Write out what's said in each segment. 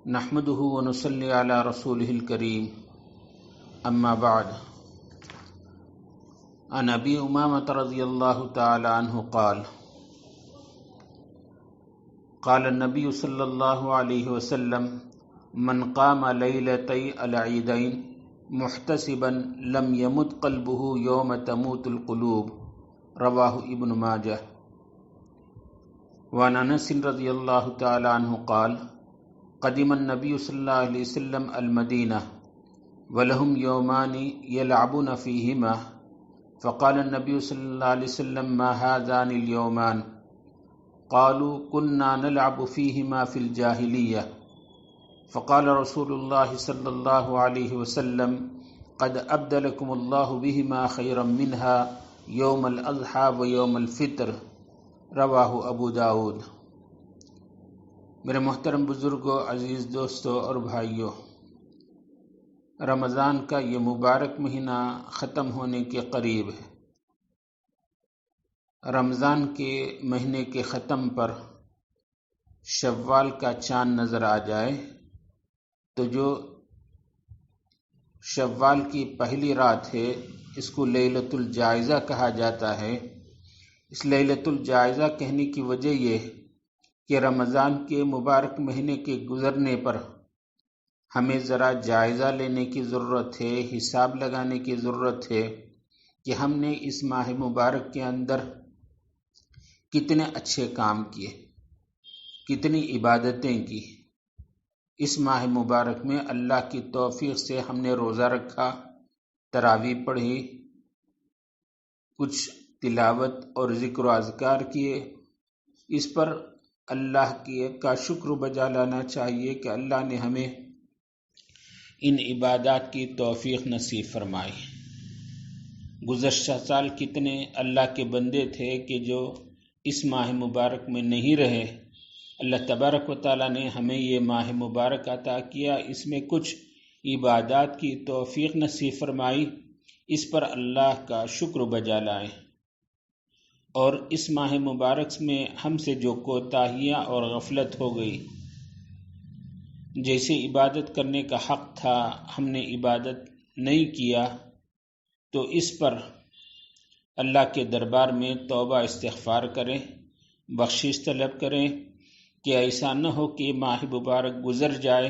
نحمده ونصلي على رسوله الكريم اما بعد عن ابي امامة رضي الله تعالى عنه قال قال النبي صلى الله عليه وسلم من قام ليلتي العيدين محتسبا لم يمت قلبه يوم تموت القلوب رواه ابن ماجه. وعن انس رضي الله تعالى عنه قال قدم النبي صلى الله عليه وسلم المدينة ولهم يومان يلعبون فيهما فقال النبي صلى الله عليه وسلم ما هذان اليومان قالوا كنا نلعب فيهما في الجاهلية فقال رسول الله صلى الله عليه وسلم قد أبدلكم الله بهما خيرا منها يوم الأضحى ويوم الفطر رواہ ابو داود. میرے محترم بزرگوں، عزیز دوستوں اور بھائیوں، رمضان کا یہ مبارک مہینہ ختم ہونے کے قریب ہے. رمضان کے مہینے کے ختم پر شوال کا چاند نظر آ جائے تو جو شوال کی پہلی رات ہے اس کو لیلۃ الجائزہ کہا جاتا ہے. اس لیلۃ الجائزہ کہنے کی وجہ یہ کہ رمضان کے مبارک مہینے کے گزرنے پر ہمیں ذرا جائزہ لینے کی ضرورت ہے، حساب لگانے کی ضرورت ہے کہ ہم نے اس ماہ مبارک کے اندر کتنے اچھے کام کیے، کتنی عبادتیں کی. اس ماہ مبارک میں اللہ کی توفیق سے ہم نے روزہ رکھا، تراویح پڑھی، کچھ تلاوت اور ذکر و اذکار کیے. اس پر اللہ کا شکر بجا لانا چاہیے کہ اللہ نے ہمیں ان عبادات کی توفیق نصیب فرمائی. گزشتہ سال کتنے اللہ کے بندے تھے کہ جو اس ماہ مبارک میں نہیں رہے. اللہ تبارک و تعالیٰ نے ہمیں یہ ماہ مبارک عطا کیا، اس میں کچھ عبادات کی توفیق نصیب فرمائی. اس پر اللہ کا شکر بجا لائیں. اور اس ماہ مبارک میں ہم سے جو کوتاہیاں اور غفلت ہو گئی، جیسے عبادت کرنے کا حق تھا ہم نے عبادت نہیں کیا، تو اس پر اللہ کے دربار میں توبہ استغفار کریں، بخشش طلب کریں کہ ایسا نہ ہو کہ ماہ مبارک گزر جائے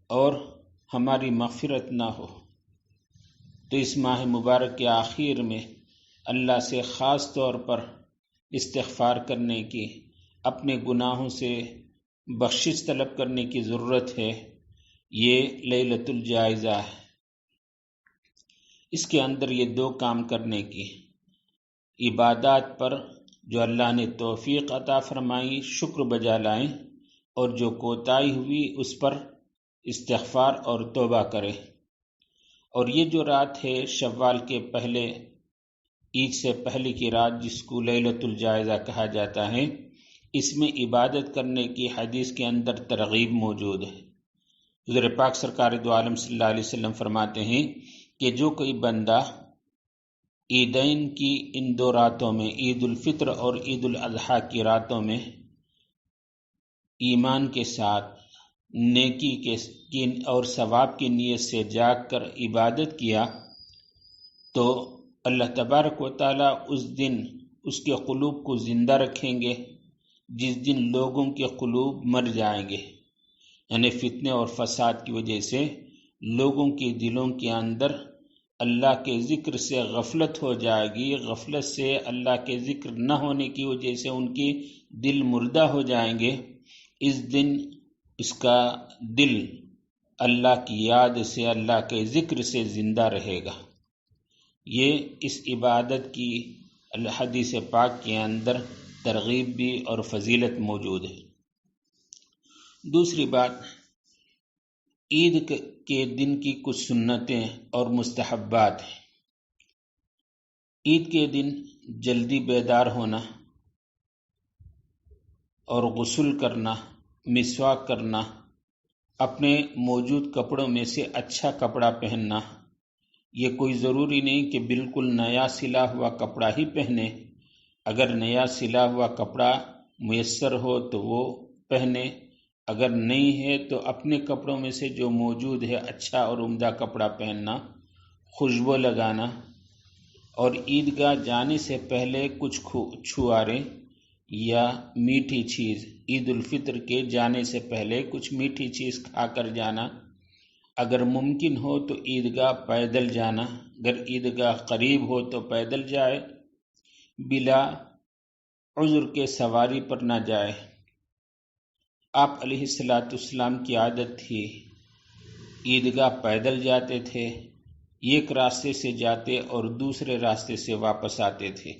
اور ہماری مغفرت نہ ہو. تو اس ماہ مبارک کے آخر میں اللہ سے خاص طور پر استغفار کرنے کی، اپنے گناہوں سے بخشش طلب کرنے کی ضرورت ہے. یہ لیلۃ الجائزہ ہے. اس کے اندر یہ دو کام کرنے کی، عبادات پر جو اللہ نے توفیق عطا فرمائی شکر بجا لائیں، اور جو کوتاہی ہوئی اس پر استغفار اور توبہ کریں. اور یہ جو رات ہے شوال کے پہلے، عید سے پہلے کی رات، جس کو لیلۃ الجائزہ کہا جاتا ہے، اس میں عبادت کرنے کی حدیث کے اندر ترغیب موجود ہے. حضور پاک سرکار دو عالم صلی اللہ علیہ وسلم فرماتے ہیں کہ جو کوئی بندہ عیدین کی ان دو راتوں میں، عید الفطر اور عید الاضحیٰ کی راتوں میں ایمان کے ساتھ نیکی کے اور ثواب کی نیت سے جاگ کر عبادت کیا، تو اللہ تبارک و تعالیٰ اس دن اس کے قلوب کو زندہ رکھیں گے، جس دن لوگوں کے قلوب مر جائیں گے. یعنی فتنے اور فساد کی وجہ سے لوگوں کے دلوں کے اندر اللہ کے ذکر سے غفلت ہو جائے گی. غفلت سے اللہ کے ذکر نہ ہونے کی وجہ سے ان کی دل مردہ ہو جائیں گے. اس دن اس کا دل اللہ کی یاد سے، اللہ کے ذکر سے زندہ رہے گا. یہ اس عبادت کی حدیث پاک کے اندر ترغیب بھی اور فضیلت موجود ہے. دوسری بات، عید کے دن کی کچھ سنتیں اور مستحبات ہیں. عید کے دن جلدی بیدار ہونا اور غسل کرنا، مسواک کرنا، اپنے موجود کپڑوں میں سے اچھا کپڑا پہننا. یہ کوئی ضروری نہیں کہ بالکل نیا سلا ہوا کپڑا ہی پہنے. اگر نیا سلا ہوا کپڑا میسر ہو تو وہ پہنے، اگر نہیں ہے تو اپنے کپڑوں میں سے جو موجود ہے اچھا اور عمدہ کپڑا پہننا، خوشبو لگانا، اور عیدگاہ جانے سے پہلے کچھ چھوارے یا میٹھی چیز، عید الفطر کے جانے سے پہلے کچھ میٹھی چیز کھا کر جانا، اگر ممکن ہو تو عیدگاہ پیدل جانا، اگر عیدگاہ قریب ہو تو پیدل جائے، بلا عذر کے سواری پر نہ جائے۔ آپ علیہ السلام کی عادت تھی، عیدگاہ پیدل جاتے تھے، ایک راستے سے جاتے اور دوسرے راستے سے واپس آتے تھے۔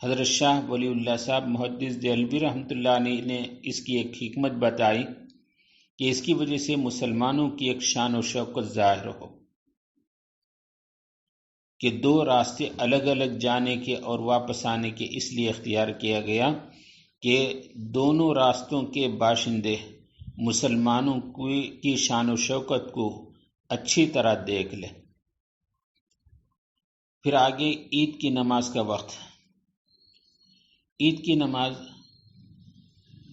حضرت شاہ ولی اللہ صاحب محدث دہلوی رحمۃ اللہ علیہ نے اس کی ایک حکمت بتائی کہ اس کی وجہ سے مسلمانوں کی ایک شان و شوکت ظاہر ہو کہ دو راستے الگ الگ جانے کے اور واپس آنے کے اس لیے اختیار کیا گیا کہ دونوں راستوں کے باشندے مسلمانوں کی شان و شوکت کو اچھی طرح دیکھ لیں۔ پھر آگے عید کی نماز کا وقت۔ عید کی نماز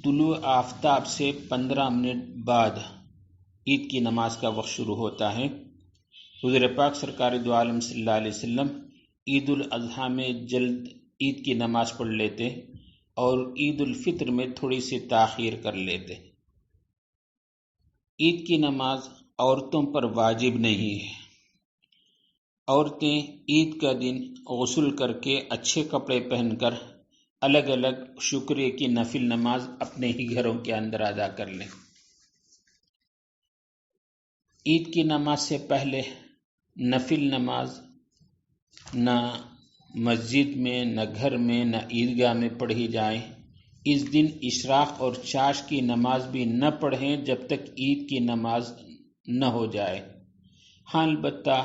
طلوع آفتاب سے 15 منٹ بعد عید کی نماز کا وقت شروع ہوتا ہے۔ حضور پاک سرکار دو عالم صلی اللہ علیہ وسلم عید الاضحیٰ میں جلد عید کی نماز پڑھ لیتے اور عید الفطر میں تھوڑی سی تاخیر کر لیتے۔ عید کی نماز عورتوں پر واجب نہیں ہے۔ عورتیں عید کا دن غسل کر کے اچھے کپڑے پہن کر الگ الگ شکریہ کی نفل نماز اپنے ہی گھروں کے اندر ادا کر لیں۔ عید کی نماز سے پہلے نفل نماز نہ مسجد میں، نہ گھر میں، نہ عیدگاہ میں پڑھی جائیں۔ اس دن اشراق اور چاش کی نماز بھی نہ پڑھیں جب تک عید کی نماز نہ ہو جائے۔ ہاں البتہ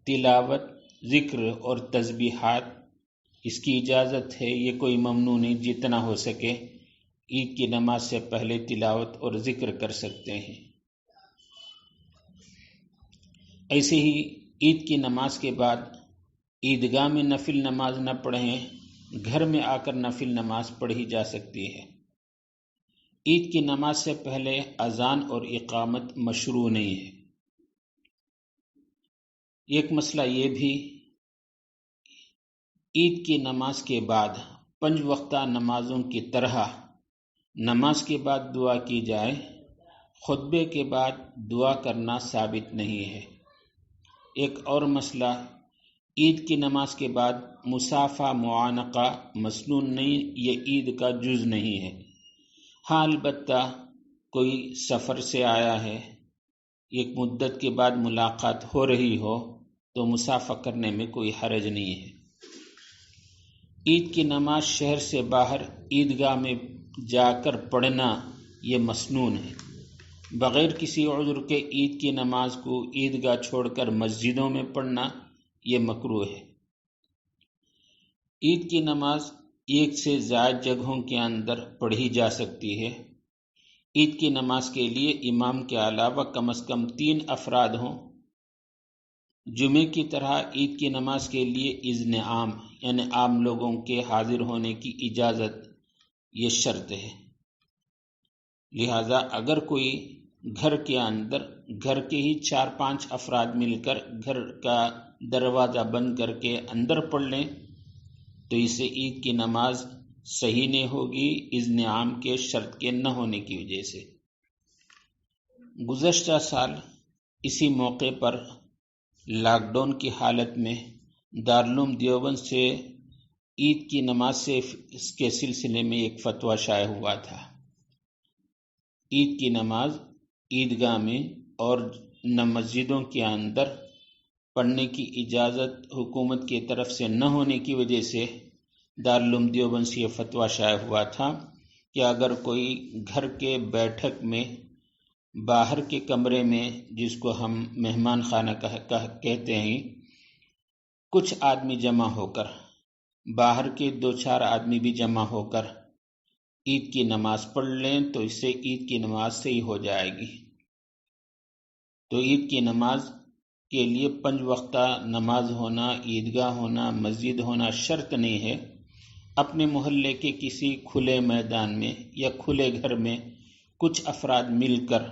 تلاوت، ذکر اور تسبیحات اس کی اجازت ہے، یہ کوئی ممنوع نہیں، جتنا ہو سکے عید کی نماز سے پہلے تلاوت اور ذکر کر سکتے ہیں۔ ایسے ہی عید کی نماز کے بعد عیدگاہ میں نفل نماز نہ پڑھیں، گھر میں آ کر نفل نماز پڑھی جا سکتی ہے۔ عید کی نماز سے پہلے اذان اور اقامت مشروع نہیں ہے۔ ایک مسئلہ یہ بھی، عید کی نماز کے بعد 5 وقتہ نمازوں کی طرح نماز کے بعد دعا کی جائے، خطبے کے بعد دعا کرنا ثابت نہیں ہے۔ ایک اور مسئلہ، عید کی نماز کے بعد مصافحہ معانقہ مسنون نہیں، یہ عید کا جز نہیں ہے۔ ہاں البتہ کوئی سفر سے آیا ہے، ایک مدت کے بعد ملاقات ہو رہی ہو تو مصافحہ کرنے میں کوئی حرج نہیں ہے۔ عید کی نماز شہر سے باہر عیدگاہ میں جا کر پڑھنا یہ مسنون ہے۔ بغیر کسی عذر کے عید کی نماز کو عیدگاہ چھوڑ کر مسجدوں میں پڑھنا یہ مکروہ ہے۔ عید کی نماز ایک سے زائد جگہوں کے اندر پڑھی جا سکتی ہے۔ عید کی نماز کے لیے امام کے علاوہ کم از کم 3 افراد ہوں۔ جمعے کی طرح عید کی نماز کے لیے اذن عام، یعنی عام لوگوں کے حاضر ہونے کی اجازت یہ شرط ہے۔ لہذا اگر کوئی گھر کے اندر گھر کے ہی 4-5 افراد مل کر گھر کا دروازہ بند کر کے اندر پڑھ لیں تو اسے عید کی نماز صحیح نہیں ہوگی، اذن عام کے شرط کے نہ ہونے کی وجہ سے۔ گزشتہ سال اسی موقع پر لاک ڈاؤن کی حالت میں دارالعلوم دیوبند سے عید کی نماز سے اس کے سلسلے میں ایک فتویٰ شائع ہوا تھا۔ عید کی نماز عیدگاہ میں اور نہ مسجدوں کے اندر پڑھنے کی اجازت حکومت کی طرف سے نہ ہونے کی وجہ سے دارالعلوم دیوبند سے یہ فتویٰ شائع ہوا تھا کہ اگر کوئی گھر کے بیٹھک میں باہر کے کمرے میں، جس کو ہم مہمان خانہ کہتے ہیں، کچھ آدمی جمع ہو کر، باہر کے 2-4 آدمی بھی جمع ہو کر عید کی نماز پڑھ لیں تو اس سے عید کی نماز صحیح ہو جائے گی۔ تو عید کی نماز کے لیے 5 وقتہ نماز ہونا، عیدگاہ ہونا، مسجد ہونا شرط نہیں ہے۔ اپنے محلے کے کسی کھلے میدان میں یا کھلے گھر میں کچھ افراد مل کر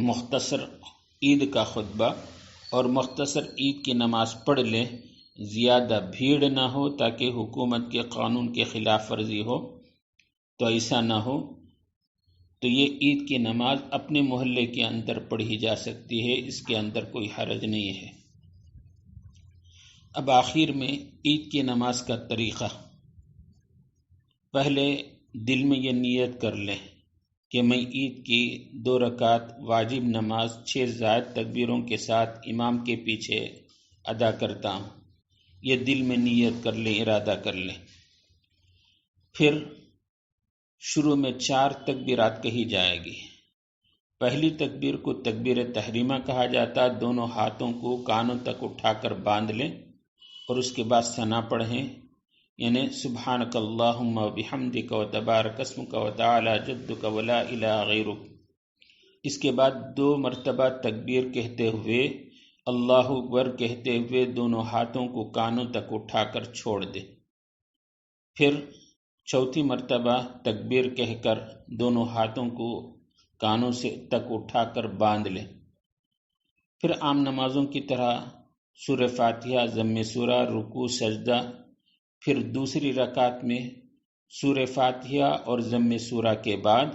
مختصر عید کا خطبہ اور مختصر عید کی نماز پڑھ لیں، زیادہ بھیڑ نہ ہو تاکہ حکومت کے قانون کے خلاف ورزی ہو، تو ایسا نہ ہو تو یہ عید کی نماز اپنے محلے کے اندر پڑھی جا سکتی ہے، اس کے اندر کوئی حرج نہیں ہے۔ اب آخر میں عید کی نماز کا طریقہ، پہلے دل میں یہ نیت کر لیں کہ میں عید کی 2 رکعت واجب نماز 6 زائد تکبیروں کے ساتھ امام کے پیچھے ادا کرتا ہوں، یہ دل میں نیت کر لیں، ارادہ کر لیں۔ پھر شروع میں 4 تکبیرات کہی جائے گی۔ پہلی تکبیر کو تکبیر تحریمہ کہا جاتا، دونوں ہاتھوں کو کانوں تک اٹھا کر باندھ لیں اور اس کے بعد ثنا پڑھیں، یعنی سبحانک اللہم و بحمدک و تبارک اسمک و تعالی جدک و لا الہ غیرک۔ اس کے بعد 2 مرتبہ تکبیر کہتے ہوئے اللہ اکبر کہتے ہوئے دونوں ہاتھوں کو کانوں تک اٹھا کر چھوڑ دیں۔ پھر چوتھی مرتبہ تکبیر کہہ کر دونوں ہاتھوں کو کانوں سے تک اٹھا کر باندھ لیں۔ پھر عام نمازوں کی طرح سورہ فاتحہ، ضم سورہ، رکوع، سجدہ، پھر دوسری رکعت میں سورہ فاتحہ اور ضم سورہ کے بعد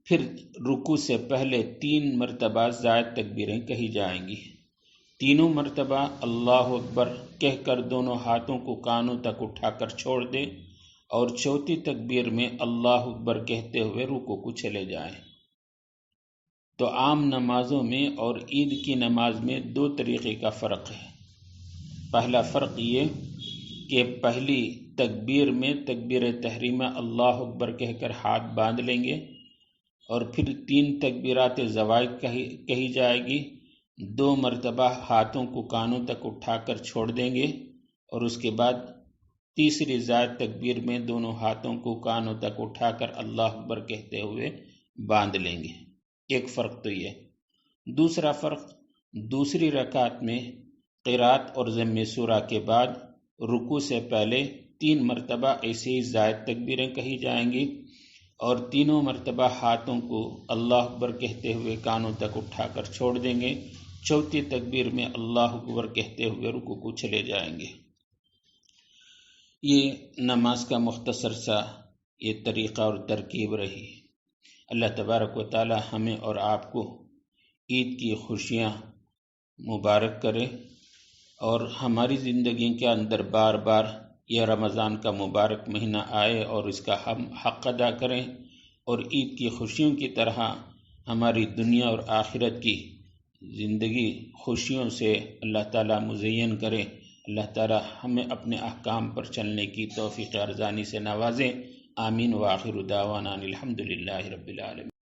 پھر رکوع سے پہلے 3 مرتبہ زائد تکبیریں کہی جائیں گی۔ تینوں مرتبہ اللہ اکبر کہہ کر دونوں ہاتھوں کو کانوں تک اٹھا کر چھوڑ دیں اور چوتھی تکبیر میں اللہ اکبر کہتے ہوئے رکوع کو چلے جائیں۔ تو عام نمازوں میں اور عید کی نماز میں 2 طریقے کا فرق ہے۔ پہلا فرق یہ کہ پہلی تکبیر میں تکبیر تحریمہ اللہ اکبر کہہ کر ہاتھ باندھ لیں گے اور پھر 3 تکبیرات زوائد کہی جائے گی، 2 مرتبہ ہاتھوں کو کانوں تک اٹھا کر چھوڑ دیں گے اور اس کے بعد تیسری زائد تکبیر میں دونوں ہاتھوں کو کانوں تک اٹھا کر اللہ اکبر کہتے ہوئے باندھ لیں گے۔ ایک فرق تو یہ۔ دوسرا فرق، دوسری رکعت میں قرات اور ضم سورہ کے بعد رکوع سے پہلے 3 مرتبہ ایسے ہی زائد تکبیریں کہی جائیں گی اور تینوں مرتبہ ہاتھوں کو اللہ اکبر کہتے ہوئے کانوں تک اٹھا کر چھوڑ دیں گے۔ چوتھی تکبیر میں اللہ اکبر کہتے ہوئے رکوع کو چلے جائیں گے۔ یہ نماز کا مختصر سا یہ طریقہ اور ترکیب رہی۔ اللہ تبارک و تعالی ہمیں اور آپ کو عید کی خوشیاں مبارک کرے اور ہماری زندگی کے اندر بار بار یہ رمضان کا مبارک مہینہ آئے اور اس کا ہم حق ادا کریں اور عید کی خوشیوں کی طرح ہماری دنیا اور آخرت کی زندگی خوشیوں سے اللہ تعالیٰ مزین کرے۔ اللہ تعالیٰ ہمیں اپنے احکام پر چلنے کی توفیق ارزانی سے نوازیں۔ آمین۔ وآخر دعوانا الحمدللہ رب العالمین۔